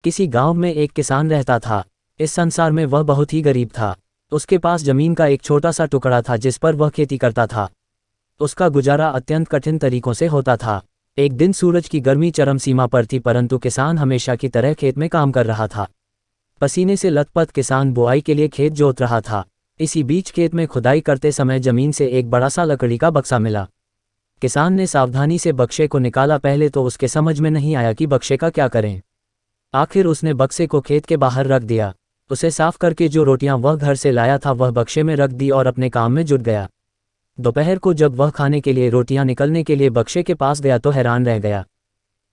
किसी गांव में एक किसान रहता था। इस संसार में वह बहुत ही गरीब था। उसके पास जमीन का एक छोटा सा टुकड़ा था जिस पर वह खेती करता था। उसका गुजारा अत्यंत कठिन तरीकों से होता था। एक दिन सूरज की गर्मी चरम सीमा पर थी, परंतु किसान हमेशा की तरह खेत में काम कर रहा था। पसीने से लथपथ किसान बुआई के लिए खेत जोत रहा था। इसी बीच खेत में खुदाई करते समय जमीन से एक बड़ा सा लकड़ी का बक्सा मिला। किसान ने सावधानी से बक्से को निकाला। पहले तो उसके समझ में नहीं आया कि बक्से का क्या करें। आखिर उसने बक्से को खेत के बाहर रख दिया। उसे साफ करके जो रोटियां वह घर से लाया था वह बक्से में रख दी और अपने काम में जुट गया। दोपहर को जब वह खाने के लिए रोटियां निकलने के लिए बक्से के पास गया तो हैरान रह गया।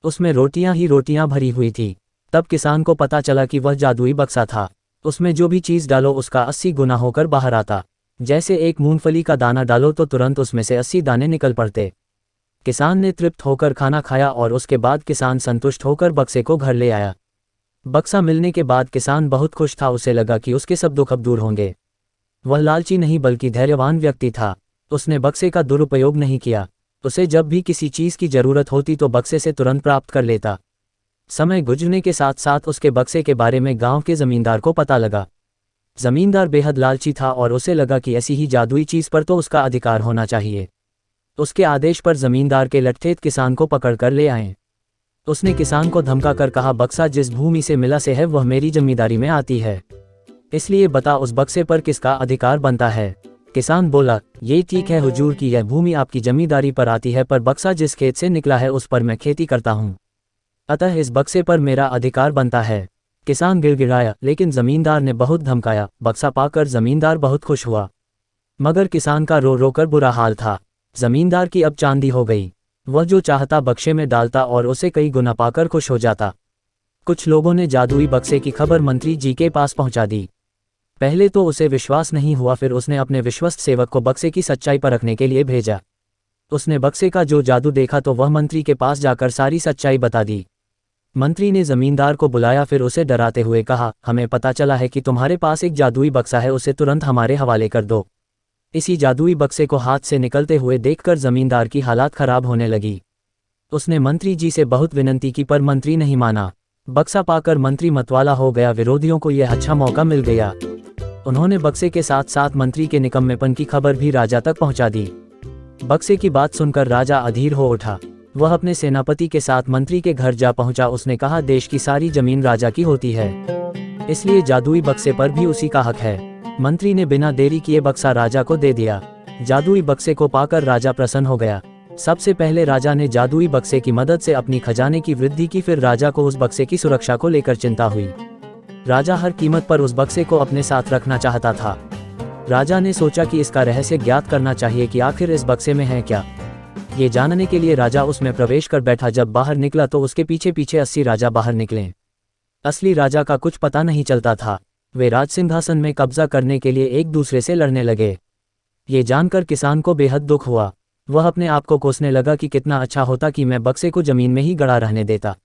उसमें रोटियां ही रोटियां भरी हुई थी। तब किसान को पता चला कि वह जादुई बक्सा था। उसमें जो भी चीज़ डालो उसका 80 गुना होकर बाहर आता। जैसे एक मूंगफली का दाना डालो तो तुरंत उसमें से 80 दाने निकल पड़ते। किसान ने तृप्त होकर खाना खाया और उसके बाद किसान संतुष्ट होकर बक्से को घर ले आया। बक्सा मिलने के बाद किसान बहुत खुश था। उसे लगा कि उसके सब दुख अब दूर होंगे। वह लालची नहीं बल्कि धैर्यवान व्यक्ति था। उसने बक्से का दुरुपयोग नहीं किया। उसे जब भी किसी चीज़ की जरूरत होती तो बक्से से तुरंत प्राप्त कर लेता। समय गुजरने के साथ साथ उसके बक्से के बारे में गांव के जमींदार को पता लगा। जमींदार बेहद लालची था और उसे लगा कि ऐसी ही जादुई चीज़ पर तो उसका अधिकार होना चाहिए। उसके आदेश पर जमींदार के लठेत किसान को पकड़ कर ले आए। उसने किसान को धमकाकर कहा, बक्सा जिस भूमि से मिला से है वह मेरी जमींदारी में आती है, इसलिए बता उस बक्से पर किसका अधिकार बनता है। किसान बोला, ये ठीक है हुजूर कि यह भूमि आपकी जमींदारी पर आती है, पर बक्सा जिस खेत से निकला है उस पर मैं खेती करता हूँ, अतः इस बक्से पर मेरा अधिकार बनता है। किसान गिड़गिड़ाया, लेकिन जमींदार ने बहुत धमकाया। बक्सा पाकर जमींदार बहुत खुश हुआ, मगर किसान का रो रो कर बुरा हाल था। जमींदार की अब चांदी हो गई। वह जो चाहता बक्से में डालता और उसे कई गुना पाकर खुश हो जाता। कुछ लोगों ने जादुई बक्से की खबर मंत्री जी के पास पहुंचा दी। पहले तो उसे विश्वास नहीं हुआ, फिर उसने अपने विश्वस्त सेवक को बक्से की सच्चाई परखने के लिए भेजा। उसने बक्से का जो जादू देखा तो वह मंत्री के पास जाकर सारी सच्चाई बता दी। मंत्री ने जमींदार को बुलाया, फिर उसे डराते हुए कहा, हमें पता चला है कि तुम्हारे पास एक जादुई बक्सा है, उसे तुरंत हमारे हवाले कर दो। इसी जादुई बक्से को हाथ से निकलते हुए देखकर जमींदार की हालात खराब होने लगी। उसने मंत्री जी से बहुत विनती की पर मंत्री नहीं माना। बक्सा पाकर मंत्री मतवाला हो गया। विरोधियों को यह अच्छा मौका मिल गया। उन्होंने बक्से के साथ साथ मंत्री के निकम्मेपन की खबर भी राजा तक पहुंचा दी। बक्से की बात सुनकर राजा अधीर हो उठा। वह अपने सेनापति के साथ मंत्री के घर जा पहुंचा। उसने कहा, देश की सारी जमीन राजा की होती है, इसलिए जादुई बक्से पर भी उसी का हक है। मंत्री ने बिना देरी किए बक्सा राजा को दे दिया। जादुई बक्से को पाकर राजा प्रसन्न हो गया। सबसे पहले राजा ने जादुई बक्से की मदद से अपनी खजाने की वृद्धि की, फिर राजा को उस बक्से की सुरक्षा को लेकर चिंता हुई। राजा हर कीमत पर उस बक्से को अपने साथ रखना चाहता था। राजा ने सोचा कि इसका रहस्य ज्ञात करना चाहिए कि आखिर इस बक्से में है क्या। ये जानने के लिए राजा उसमें प्रवेश कर बैठा। जब बाहर निकला तो उसके पीछे पीछे 80 राजा बाहर निकले। असली राजा का कुछ पता नहीं चलता था। वे राजसिंहासन में कब्जा करने के लिए एक दूसरे से लड़ने लगे। ये जानकर किसान को बेहद दुख हुआ। वह अपने आप को कोसने लगा कि कितना अच्छा होता कि मैं बक्से को जमीन में ही गड़ा रहने देता।